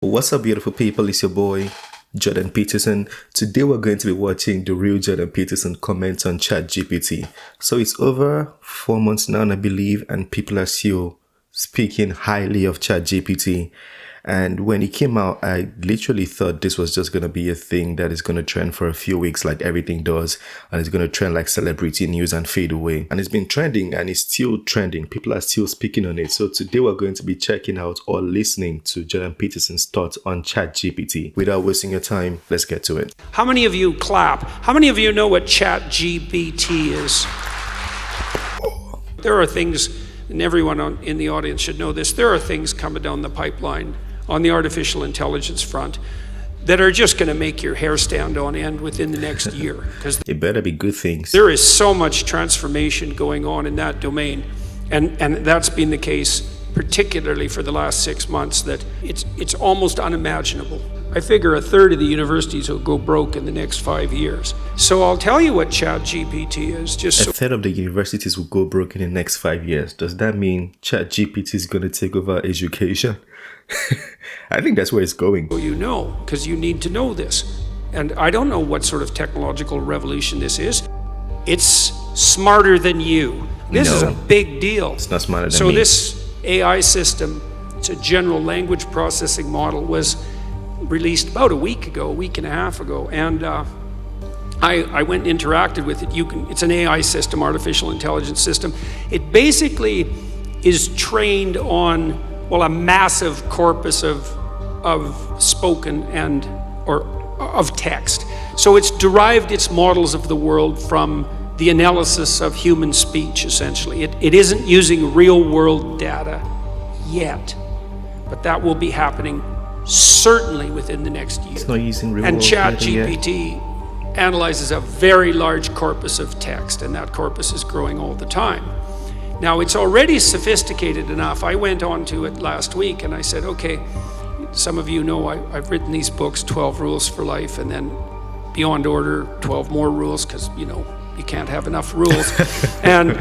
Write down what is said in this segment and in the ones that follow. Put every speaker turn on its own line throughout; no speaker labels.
What's up, beautiful people? It's your boy Jordan Peterson. Today we're going to be watching the real Jordan Peterson comment on Chat GPT. So it's over 4 months now, I believe, and people are still speaking highly of Chat GPT. And when it came out, I literally thought this was just going to be a thing that is going to trend for a few weeks like everything does. And it's going to trend like celebrity news and fade away. And it's been trending and it's still trending. People are still speaking on it. So today we're going to be checking out or listening to Jordan Peterson's thoughts on Chat GPT. Without wasting your time, let's get to it.
How many of you clap? How many of you know what Chat GPT is? There are things, and everyone in the audience should know this, there are things coming down the pipeline on the artificial intelligence front that are just going to make your hair stand on end within the next year. Because
it better be good things.
There is so much transformation going on in that domain, and that's been the case particularly for the last 6 months, that it's almost unimaginable. I figure a third of the universities will go broke in the next 5 years. So I'll tell you what Chat GPT is.
A third of the universities will go broke in the next 5 years. Does that mean Chat GPT is going to take over education? I think that's where it's going.
Well, you know, because you need to know this. And I don't know what sort of technological revolution this is. It's smarter than you. This is a big deal.
It's not smarter than me.
So this AI system, it's a general language processing model, was released about a week and a half ago. And I went and interacted with it. It's an AI system, artificial intelligence system. It basically is trained on, well, a massive corpus of spoken or of text. So it's derived its models of the world from the analysis of human speech, essentially. It isn't using real world data yet, but that will be happening certainly within the next year.
It's not using real
and
world
Chat
data
GPT yet. Analyzes a very large corpus of text, and that corpus is growing all the time. Now, it's already sophisticated enough. I went on to it last week and I said, okay, some of you know I've written these books, 12 Rules for Life, and then Beyond Order, 12 more rules, because, you know, you can't have enough rules. And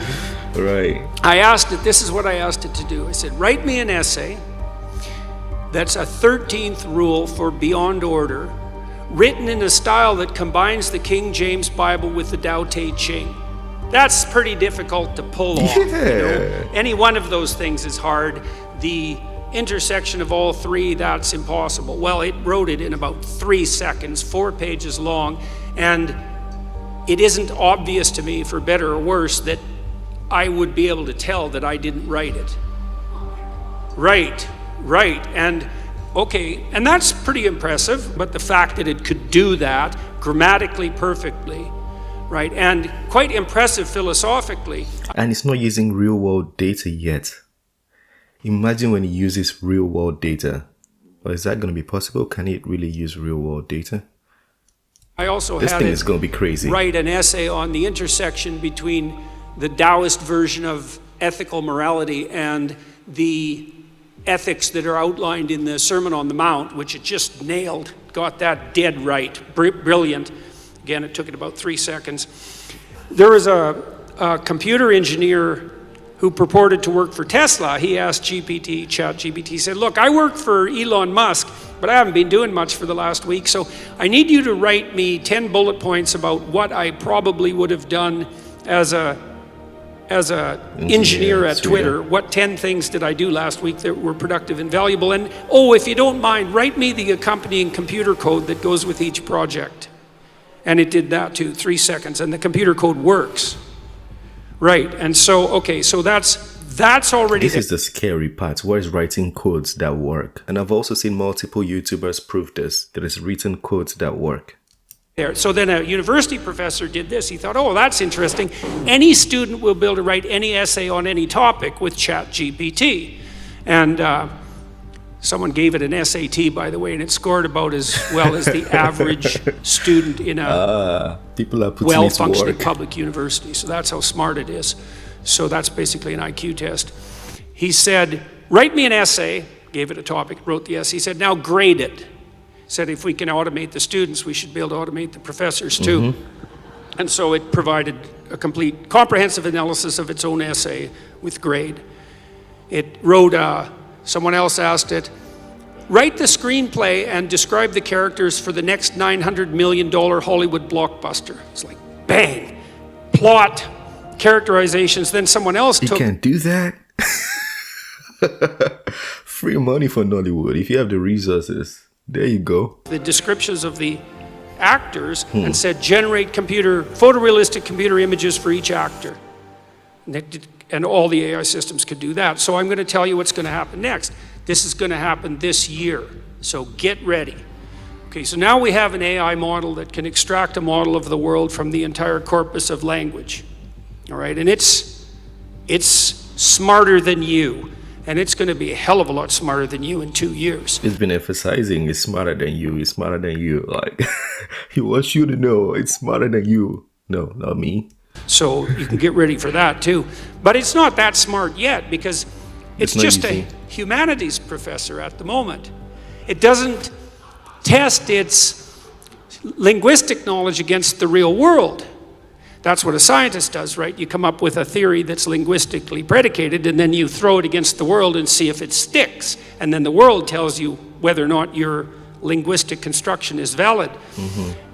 right.
I asked it, this is what I asked it to do. I said, write me an essay that's a 13th rule for Beyond Order, written in a style that combines the King James Bible with the Tao Te Ching. That's pretty difficult to pull off.
Yeah.
You know? Any one of those things is hard. The intersection of all three, that's impossible. Well, it wrote it in about 3 seconds, 4 pages long, and it isn't obvious to me, for better or worse, that I would be able to tell that I didn't write it. Right, and okay, and that's pretty impressive, but the fact that it could do that grammatically perfectly, right, and quite impressive philosophically.
And it's not using real world data yet. Imagine when it uses real world data. Or is that going to be possible? Can it really use real world data?
I also
this
had
thing is going to be crazy.
Write an essay on the intersection between the Taoist version of ethical morality and the ethics that are outlined in the Sermon on the Mount, which it just nailed, got that dead right, brilliant. Again, it took it about 3 seconds. There was a computer engineer who purported to work for Tesla. He asked Chat GPT, he said, look, I work for Elon Musk, but I haven't been doing much for the last week, so I need you to write me 10 bullet points about what I probably would have done as a engineer at Twitter. What 10 things did I do last week that were productive and valuable? And oh, if you don't mind, write me the accompanying computer code that goes with each project. And it did that too, 3 seconds, and the computer code works. Right, and so, okay, so that's already...
This is the scary part, where it's writing codes that work. And I've also seen multiple YouTubers prove this. There is written codes that work.
There. So then a university professor did this. He thought, oh, that's interesting. Any student will be able to write any essay on any topic with Chat GPT. And someone gave it an SAT, by the way, and it scored about as well as the average student in a well-functioning public university. So that's how smart it is. So that's basically an IQ test. He said, write me an essay, gave it a topic, wrote the essay. He said, now grade it. He said, if we can automate the students, we should be able to automate the professors too. Mm-hmm. And so it provided a complete, comprehensive analysis of its own essay with grade. It wrote, someone else asked it, write the screenplay and describe the characters for the next $900 million Hollywood blockbuster. It's like, bang, plot, characterizations. Then someone else
You
took...
can't do that. Free money for Nollywood. If you have the resources, there you go.
the descriptions of the actors and said, generate photorealistic computer images for each actor. And all the AI systems could do that. So I'm going to tell you what's going to happen next. This is going to happen this year. So get ready. Okay, so now we have an AI model that can extract a model of the world from the entire corpus of language. All right, and it's smarter than you. And it's going to be a hell of a lot smarter than you in 2 years.
It's been emphasizing it's smarter than you. It's smarter than you. Like, he wants you to know it's smarter than you. No, not me.
So you can get ready for that too. But it's not that smart yet because it's just
easy.
a humanities professor at the moment. It doesn't test its linguistic knowledge against the real world. That's what a scientist does, right? You come up with a theory that's linguistically predicated, and then you throw it against the world and see if it sticks. And then the world tells you whether or not your linguistic construction is valid.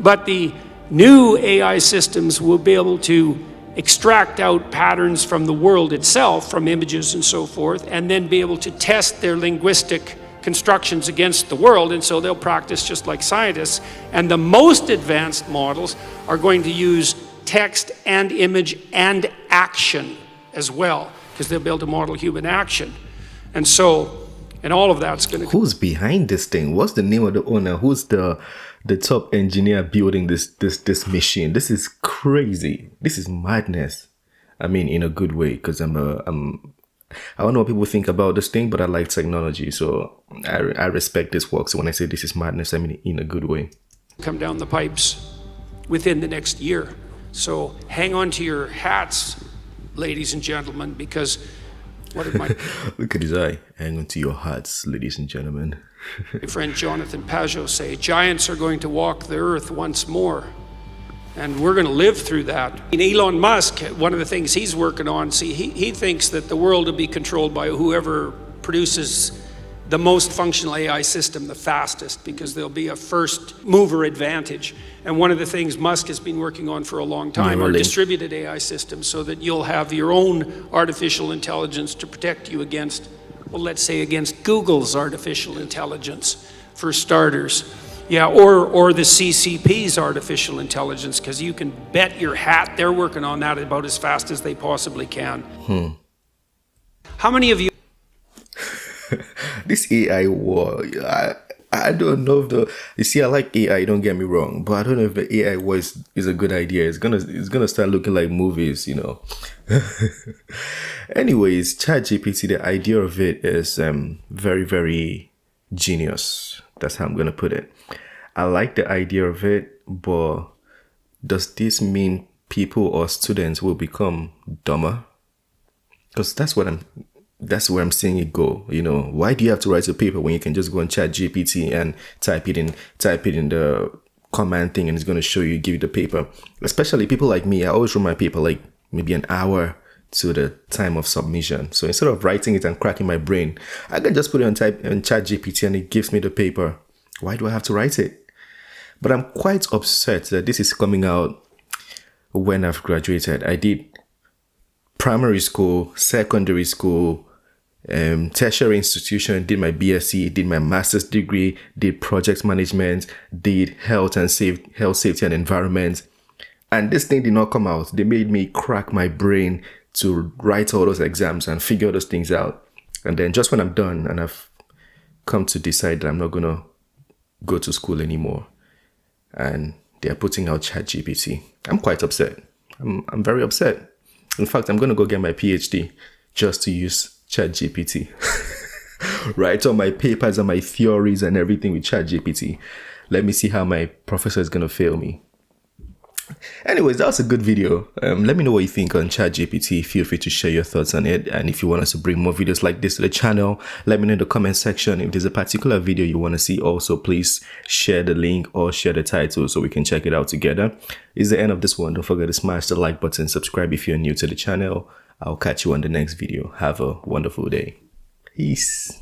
But the new AI systems will be able to extract out patterns from the world itself, from images and so forth, and then be able to test their linguistic constructions against the world, and so they'll practice just like scientists. And the most advanced models are going to use text and image and action as well, because they'll be able to model human action. And so, and all of that's going to...
Who's behind this thing? What's the name of the owner? Who's the top engineer building this machine? This is crazy. This is madness. I mean, in a good way, because I don't know what people think about this thing, but I like technology, so I respect this work. So when I say this is madness, I mean in a good way.
Come down the pipes within the next year. So hang on to your hats, ladies and gentlemen, because what did my
Look at his eye. Hang on to your hats, ladies and gentlemen.
friend Jonathan Pajot say? Giants are going to walk the earth once more. And we're going to live through that. And Elon Musk, one of the things he's working on, he thinks that the world will be controlled by whoever produces the most functional AI system the fastest, because there'll be a first mover advantage. And one of the things Musk has been working on for a long time are distributed AI systems, so that you'll have your own artificial intelligence to protect you against, well, let's say against Google's artificial intelligence, for starters. Yeah, or the CCP's artificial intelligence, because you can bet your hat they're working on that about as fast as they possibly can. How many of you...
This AI war, I don't know if you see, I like AI, don't get me wrong, but I don't know if the AI war is a good idea. It's gonna start looking like movies, you know. Anyways, Chat GPT, the idea of it is very, very genius. That's how I'm gonna put it. I like the idea of it, but does this mean people or students will become dumber? Because that's where I'm seeing it go. You know, why do you have to write a paper when you can just go on Chat GPT and type it in the command thing, and it's going to show you, give you the paper? Especially people like me, I always write my paper like maybe an hour to the time of submission. So instead of writing it and cracking my brain, I can just put it on Chat GPT and it gives me the paper. Why do I have to write it? But I'm quite upset that this is coming out when I've graduated. I did primary school, secondary school, tertiary institution, did my BSc, did my master's degree, did project management, did health safety and environment. And this thing did not come out. They made me crack my brain to write all those exams and figure those things out. And then just when I'm done and I've come to decide that I'm not going to go to school anymore, and they're putting out Chat GPT, I'm quite upset. I'm very upset. In fact, I'm going to go get my PhD just to use Chat GPT. Write all my papers and my theories and everything with Chat GPT. Let me see how my professor is going to fail me. Anyways, that was a good video. Let me know what you think on Chat GPT. Feel free to share your thoughts on it. And if you want us to bring more videos like this to the channel, let me know in the comment section. If there's a particular video you want to see also, please share the link or share the title so we can check it out together. It's the end of this one. Don't forget to smash the like button, subscribe if you're new to the channel. I'll catch you on the next video. Have a wonderful day. Peace.